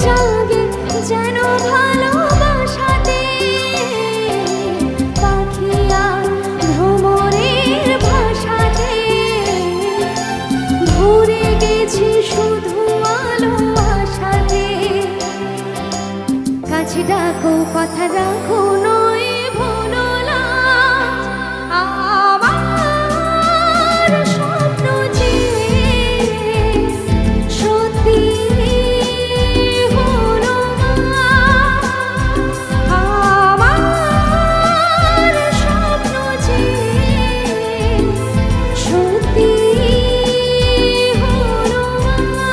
জাগে যেন ভালোবাসাতে, পাখি আর ভ্রমরের ভাষাতে ভরে গেছি শুধু আলো আশাতে। কাছে ডাকো কথা রাখো নয় ভুলো না, আমার স্বপ্ন যে সত্যি হলো না। আমার স্বপ্ন যে সত্যি হলো না।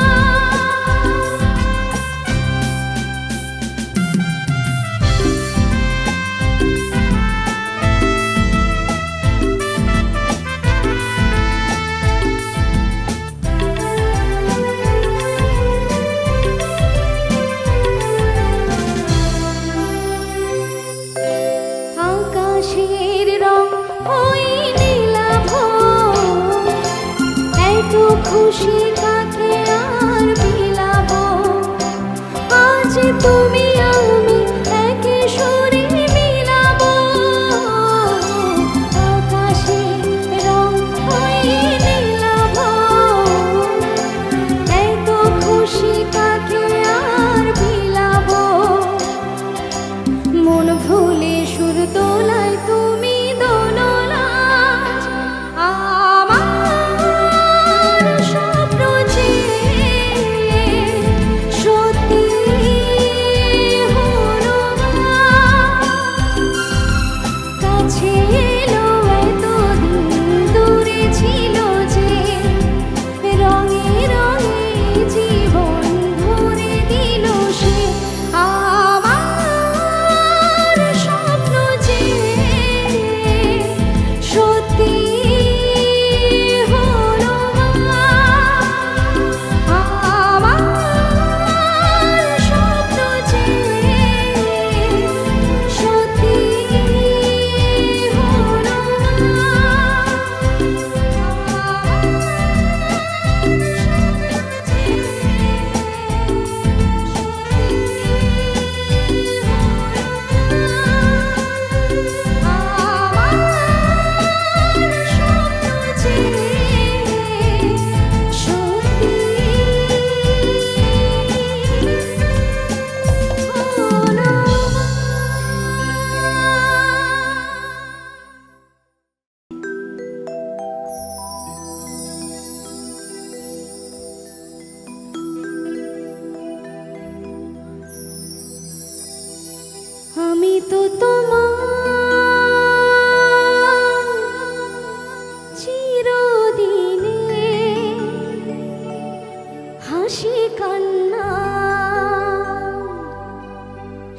আকাশের রং ওই নীলাভ, এত খুশি কাকে আর বিলাব। আজ তুমি আমি একে সুরে মিলাব। আকাশের রং ওই নীলাভ, এত খুশি কাকে আর বিলাব। মন ভুলে সুর তোলায় তুমি দোলনাজ, আমার স্বপ্ন যে সত্যি হলো না। কাছে এলো এতদিন দূরে ছিল যে, রঙে রঙে জীবন ভরে দিল সে। আমার স্বপ্ন যে সত্যি হলো না। আমার স্বপ্ন যে সত্যি হলো আমি তো তোমার চিরদিনে হাসি কান্না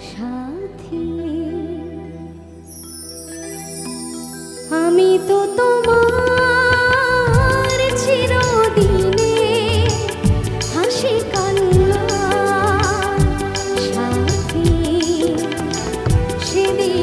সাথী। আমি তো তোমার চিরদিনে হাসি কান্না সাথী। সেদিন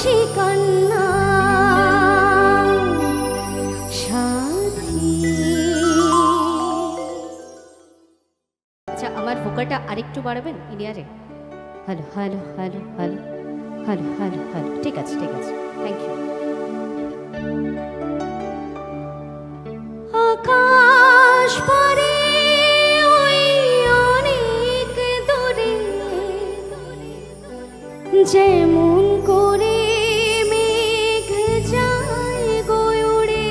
হাসি কান্না সাথী। আচ্ছা, আমার ভোকালটা আরেকটু বাড়াবেন ইনিয়ারে। Hello hello hello hello hello hello hello, ঠিক আছে ঠিক আছে, থ্যাংক ইউ। আকাশ পারে ওই অনেক দূরে, যেমন করে মেঘ যায় গয়ুড়ে।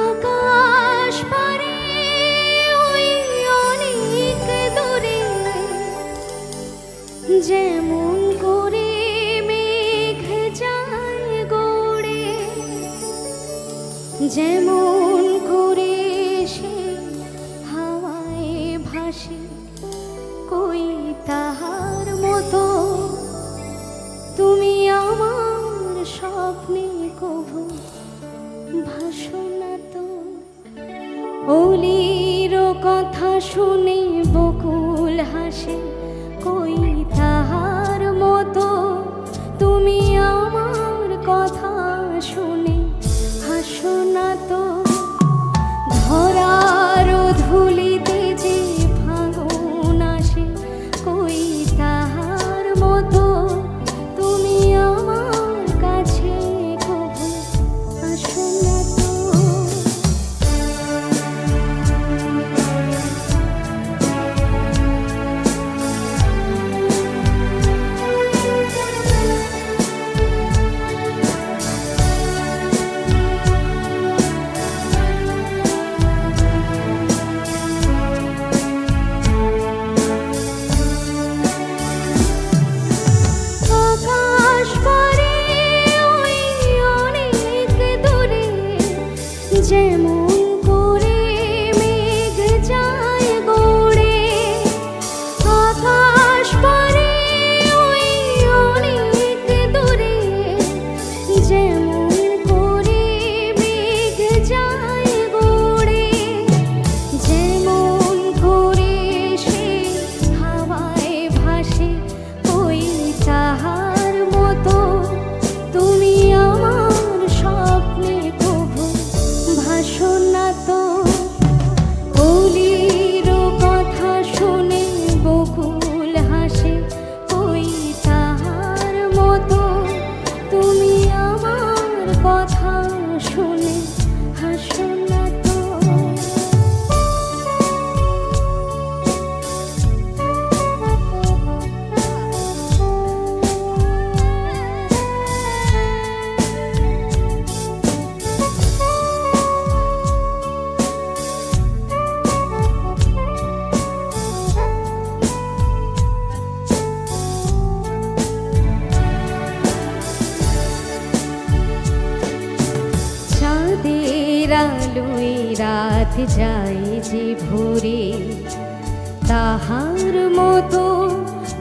আকাশ পারে ওই অনেক দূরে, যেমন করে মেঘ যায় গড়ে, যেমন করে সে হাওয়ায় ভাসে, কই তাহার মতো তুমি আমার স্বপ্নে কভু ভাসো না তো। অলির কথা শুনে বকুল হাসে, কই তাহার মতো তুমি আমার কথা শুনে হাসো না তো। ধরার ধুলিতে যে ভাঙন আসে, কই তাহার মতো তুমি আমার কাছে কভু আসো না তো। আকাশ পারে ওই অনেক দূরে, যেমন করে মেঘ যায় গড়ে। আকাশ পারে ওই অনেক দূরে, যেমন করে মেঘ যায় গড়ে, যেমন করে সে হাওয়ায় ভাসে, কই তাহার মতো তুমি আমার স্বপ্নে কভু ভাসো না তো। অলির কথা শুনে বকুল হাসে, কই তাহার মতো তুমি আমার কথা শুনে হাসো না তো। চাঁদের আলোয় রাত যায় যে ভোরে, তাহার মতো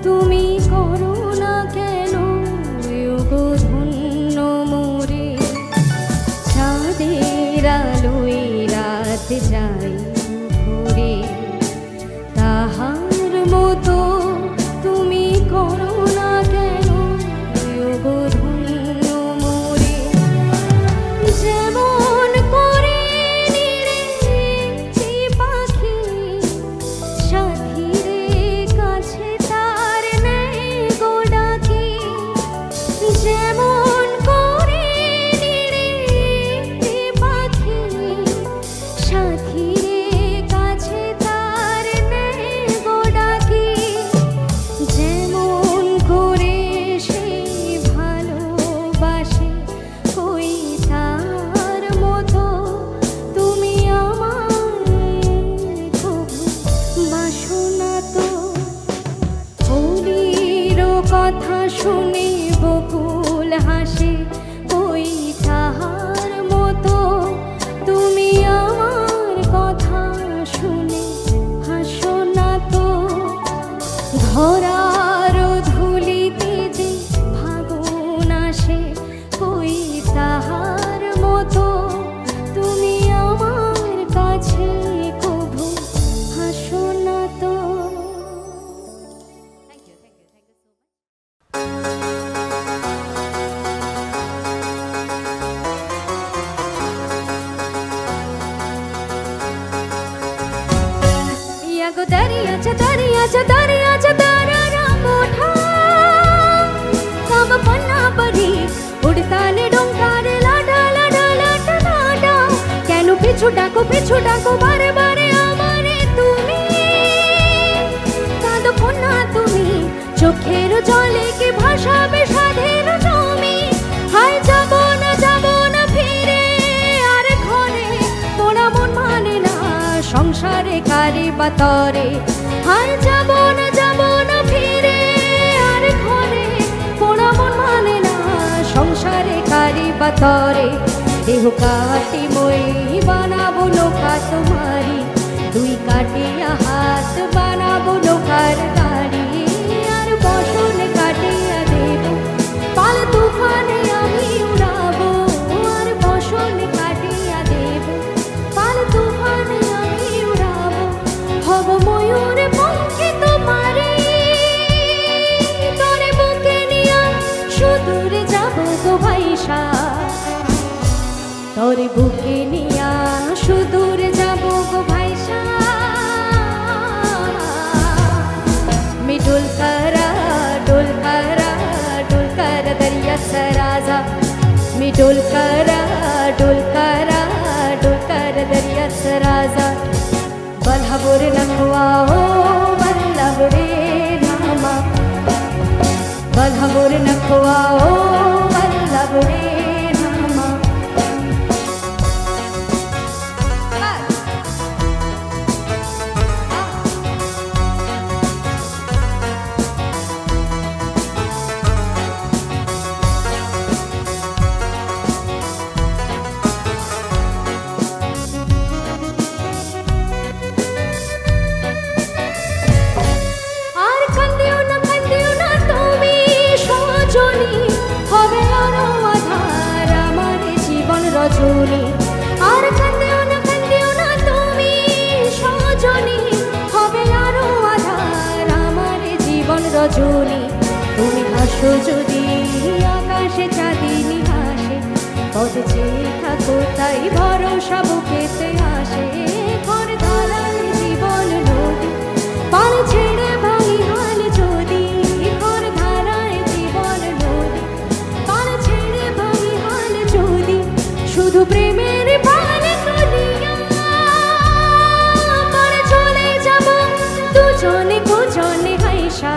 তুমি করো না কেন গো ধন্য মোরে। চাঁদের আলোয় রাত যায় ভোরে, তাহার মতো তুমি করো না কেন গো ধন্য মোরে। যেমন করে নিরে একটি পাখি সাথীরে কাছে তার নেয় গো ডাকি। যেমন করে নিরে একটি পাখি সাথীরে কাছে তার নেয় গো ডাকি। যেমন করে সে ভালোবাসে, কই তার মতো তুমি আমার কভু বাসো না তো। অলির কথা শুনে বকুল হাসে, কই তাহার মতো তুমি আমার কথা শুনে হাসো না তো। ধরার ধুলিতে যে ভাঙন আসে, কই তাহার মতো তুমি আমার কাছে কভু হাসো না তো। Thank you so much. পিছু ডাকো বারে বারে আমারে তুমি, কাঁদো কন্যা তুমি, চোখের জলে কি ভাসাবে সাধের জমি। হায় যাব না ফিরে আর ঘরে, পোড়া মন মানে না সংসারে কারি বাতরে। হায় যাব না ফিরে আর ঘরে, পোড়া মন মানে না সংসারে কারি বাতরে। দেহ কাটি মই বানাবো নৌকা তোমারি, দুই কাটিয়া হাত বানাবো নৌকার দাড়ি। আর বসন কাটিয়া দেব পাল তুফানে আমি উড়াবো, আর বসন কাটিয়া দেব পাল তুফানে আমি উড়াবো। হব ময়ূর পঙ্খে তোমারে, তোরে বুকে নিয়া সুদূরে যাবো গো ভাইসা, তোরে বুকে নিয়া সুদূর যাব গো ভাইসা। मी डोलकरा डोलकरा डोलकर दरिया सराजा, मी डोलकरा डोलकरा डोलकर दरिया सराजा। बल्हाबोर नखवा हो बल्लबरे नामा, बल्हाबोर नखवा हो बल्लबरे नामा। রজনী আর কান্দিও না তুমি সজনী, হবে আরো আধার আমার জীবন রজনী। তুমি হাসো যদি আকাশে চাঁদিনী হাসে, পথে চেয়ে থাকো তাই ভরসা বুকেতে আসে। ঘর ধারায় জীবন নদী পাল ছেড়ে ভাঙি হাল যদি, ঘর ধারায় জীবন নদী পাল ছেড়ে ভাঙি হাল যদি। শুধু প্রেমের পাল তুলিয়া পারে চলে যাব দুজনে কুজনে হাইসা,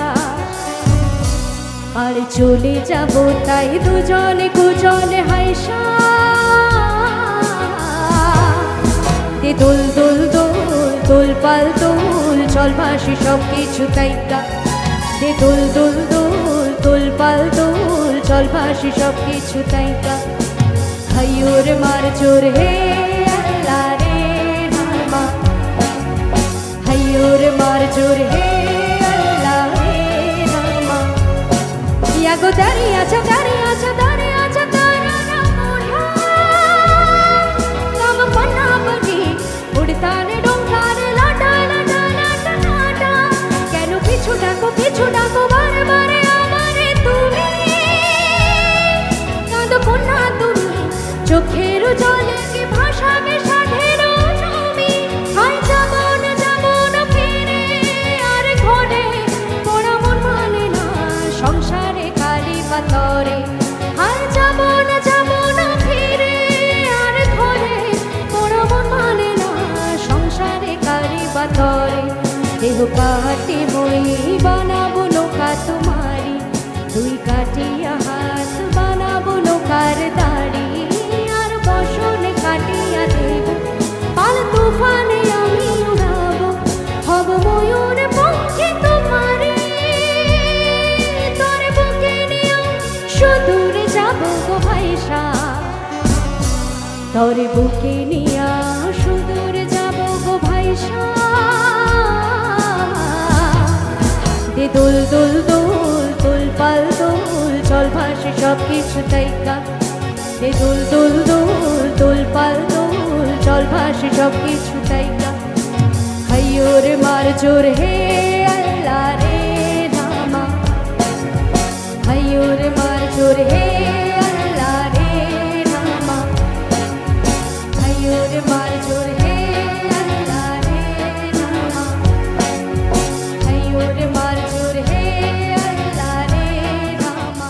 পারে চলে যাব তাই দুজনে কুজনে হাইসা। দে দোল দোল দোল দোল পাল দোল চল ভাসি সব কিছু তাইকা, দে দোল দোল দোল দোল পাল দোল চল ভাসি সব কিছু তাইকা। হাইয়োর মার জোর হে আল্লাহ রে নামা, হাইয়োর মার জোর হে আল্লাহ রে নামা। ইয়া গো দাঁড়িয়ে আছো তারা না মোড়া, কাম পন্না বনি উড়তানে ডোঙ্কারে লাটা লাটা লাটা লাটা। কেন পিছু ডাকো বারে বারে আমারে তুমি, কাঁদো কন্যা তুমি, চোখের জলে কি ভাসাবে সাধের জমি। হায় যাব না ফিরে আর ঘরে, পোড়া মন মানে না সংসারে কালি পাতরে। হায় যাব না ফিরে আর ঘরে, পোড়া মন মানে না সংসারে কালি পাতরে। দেহ কাটি মই বানাবো নৌকা তোমারি, দুই কাটিয়া হাত বানাবো নৌকার দাড়ি। বসন কাটিয়া দেব পাল তুফানে আমি উড়াবো, হব ময়ূর পঙ্খে তোমারে, তোরে বুকে নিয়া সুদূরে যাব গো ভাইসা, তোরে বুকে নিয়া সুদূরে যাব গো ভাইসা। দে দোল দোল দোল দোল পাল দোল চল ভাসি সব কিছু তাইকা, দে দোল দোল দোল দোল পাল দোল চল ভাসি সব কিছু তাইকা। হাইয়োর মার জোর হে আল্লাহ রে নামা, হাইয়োর মার জোর হে আল্লাহ রে নামা, হাইয়োর মার জোর হে আল্লাহ রে নামা, হাইয়োর মার জোর হে আল্লাহ রে নামা।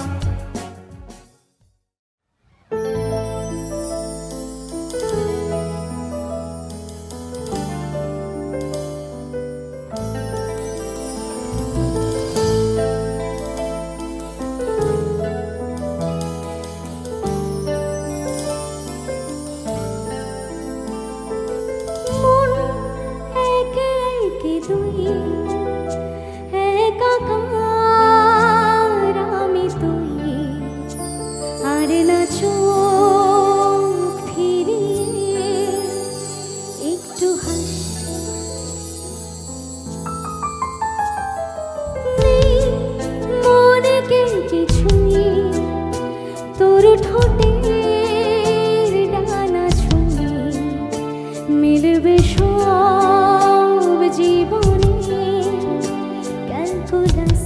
ক্যালকুলাস।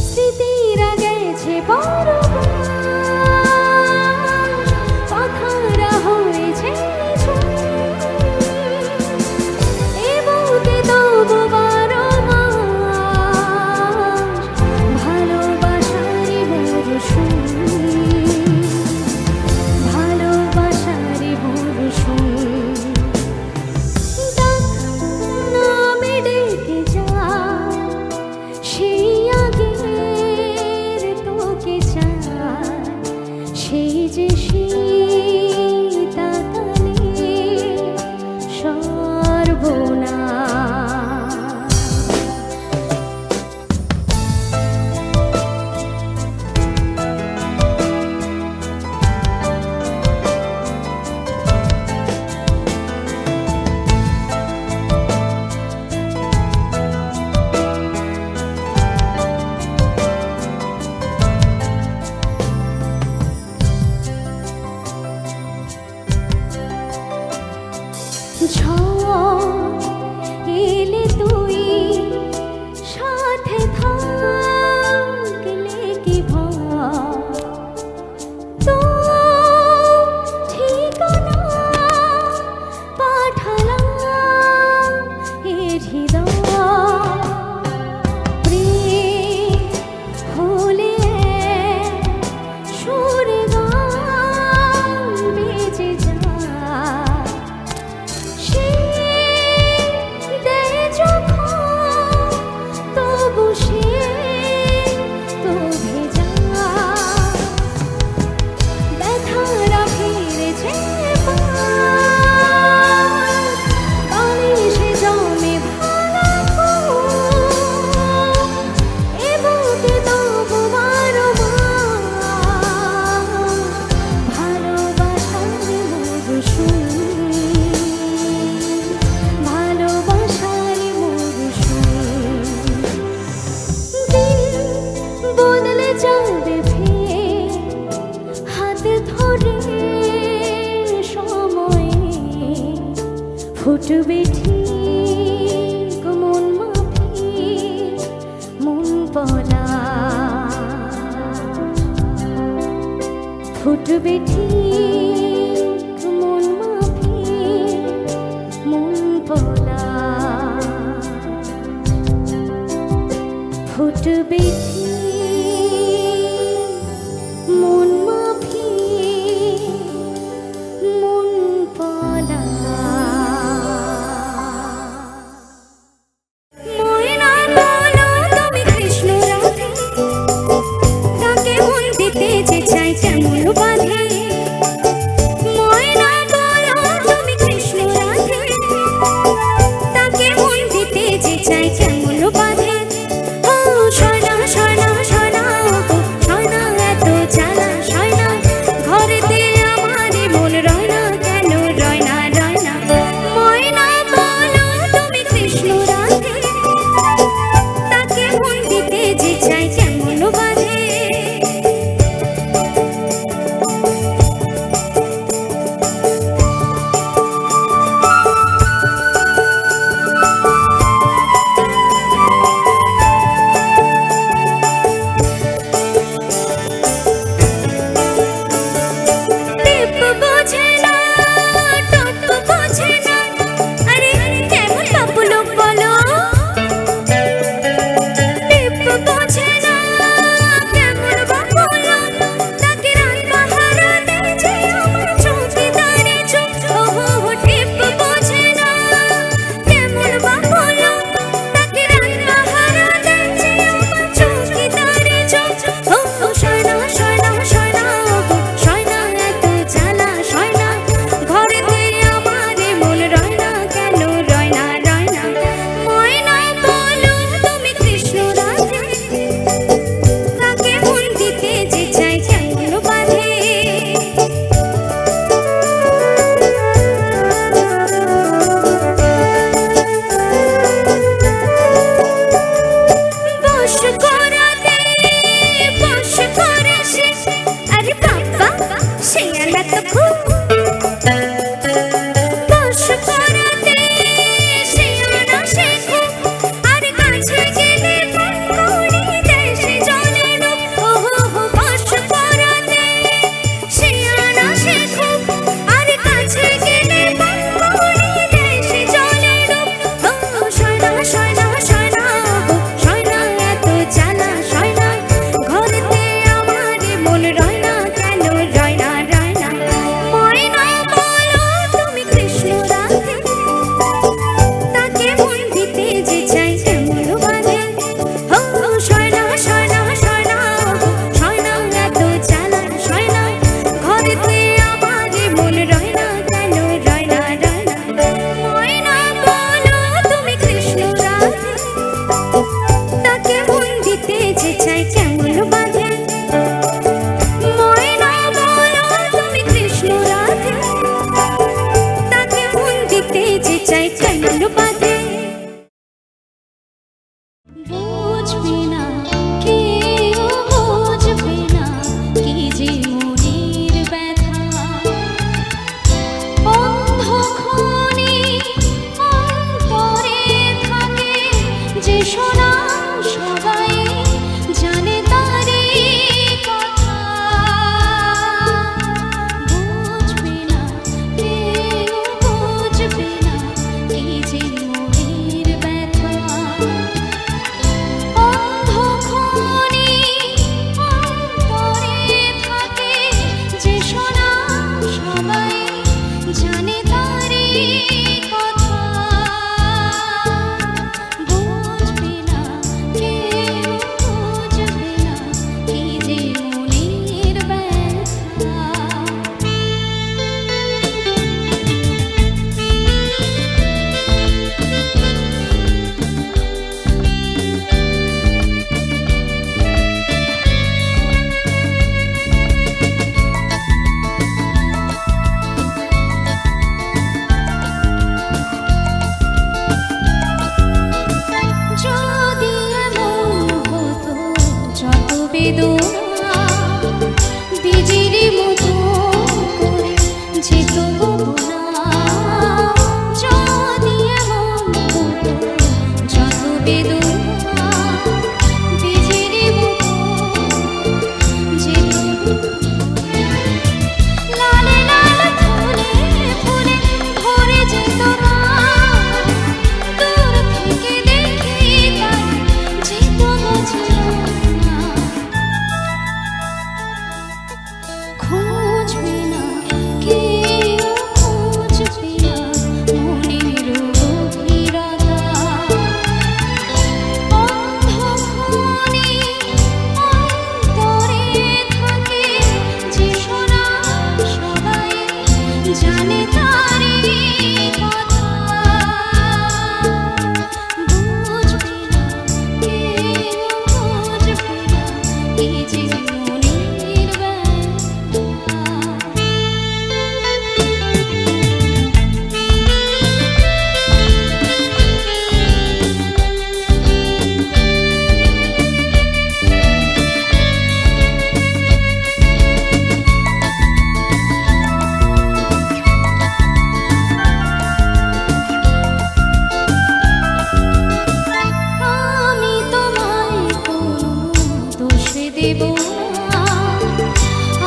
স্মৃতিরা গেছে বারবার, কথারা হয়েছে নিঝুম। এ বুকে তবু বারো মাস ভালোবাসারই মরশুম, ভালোবাসারই মরশুম। ডাক নামে ডেকে যায়, সেই আগের তোকে চায়, সেই যে শীতাকালে সর্বনাশ। ঝড় এলে তুই সাথে থাকলে কি ভয়, তোর ঠিকানা পাঠালাম এ হৃদয়। প্রেম হলে সুরে গান বেজে যায়, তবু সে তো ভেজা। ব্যথারা ফিরেছে বালিশে জমে ভাঙা এ বুকে তবু বারো মাস ভালোবাসার মরশুম, ভালোবাসার মরশুম। দিন বদলে যাবে ফের হাত ধরে সময়ে, ফুটবে ঠিক মন মাফিক মন পলাশ। ফুটবে ঠিক মন মাফিক মন পলাশ। ফুটবে ঠিক মন মাফিক মন পলাশ। ময়না বলো তুমি কৃষ্ণ রাধে, তাকে মন দিতে যে চাই কেমন বাঁধে। ময়না বলো তুমি কৃষ্ণ রাধে, তাকে মন দিতে যে চাই কেমন বাঁধে। ও সোনা সোনা সোনা গো সোনা, এত জ্বালা সোনা ঘরেতে আমারে মন রয় না, কেন রয় না রয় না। ময়না বলো তুমি কৃষ্ণ রাধে, তাকে মন দিতে যে চাই কেমন বাঁধে। বাজে বুঝবে না কেউ বুঝবে না কি যে মনের ব্যথা বন্ধ খনি অন্তরে থাকে যে শোনা সবাই জানে তারি কথা বুঝবে না কেউ বুঝবে না কি যে মনের ব্যথা বন্ধ খনি অন্তরে থাকে যে শোনা সবাই জানে তারি কথা বুঝবে না কেউ বুঝবে না কি যে মনের ব্যথা যদি এমন হতো যত বেদনা বীজের মতো করে যেত গোপনা যদি এমন হতো যত বেদনা বীজের মতো যেত লালে লাল ফুলে ফুলে ভরে যেত না দূর থেকে দেখি তাই যেত বুঝলাম না খুঁজবে না কেউ খুঁজবে না মনের গভীরতা বন্ধ খনি অন্তরে থাকে যে শোনা সবাই জানে তারি কথা বুঝবে না কেউ বুঝবে না কি যে মনের ব্যথা আমি তোমায় কোনো দোষ দেব না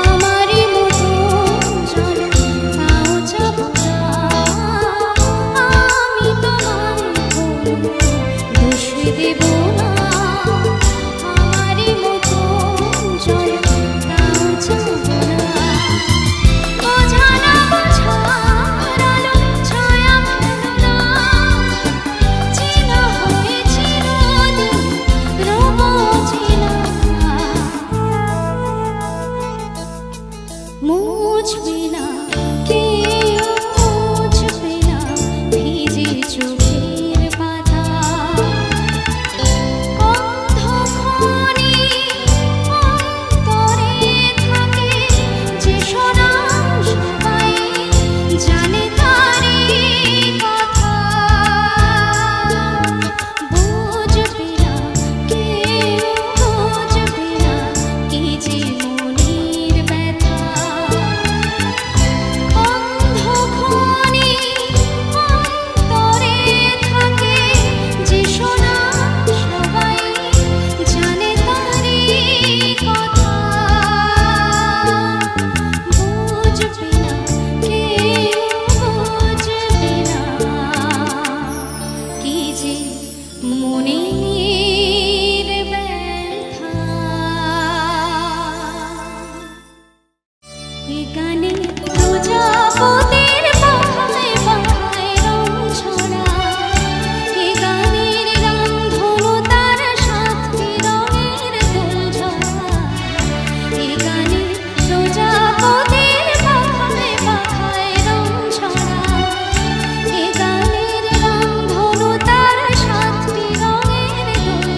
আমারই মতো জানো তাও যাব না আমি তোমায় কোনো দোষ দেব না আমারই মতো জানো তাও যাব না বোঝানা বোঝার আলো ছায়া ফেলো না চেনা হয়ে চিরদিন রব চেনা মুছবে না কেউ মুছবে না ভিজে চোখের পাতা বন্ধ খনি অন্তরে থাকে যে শোনা সবাই জানে তারি কথা বুঝবে না কেউ বুঝবে না কি যে মনের ব্যথা বন্ধ খনি অন্তরে থাকে যে শোনা সবাই জানে তারি কথা বুঝবে না কেউ বুঝবে না কি যে মনের ব্যথা এ গানে প্রজাপতির পাখায় পাখায় রং ছড়া এ গানের রামধনু তার সাতটি রঙের দোলঝরা এ গানে প্রজাপতির পাখায় পাখায় রং ছড়া এ গানের রামধনু তার সাতটি রঙের দোলঝরা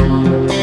পাখি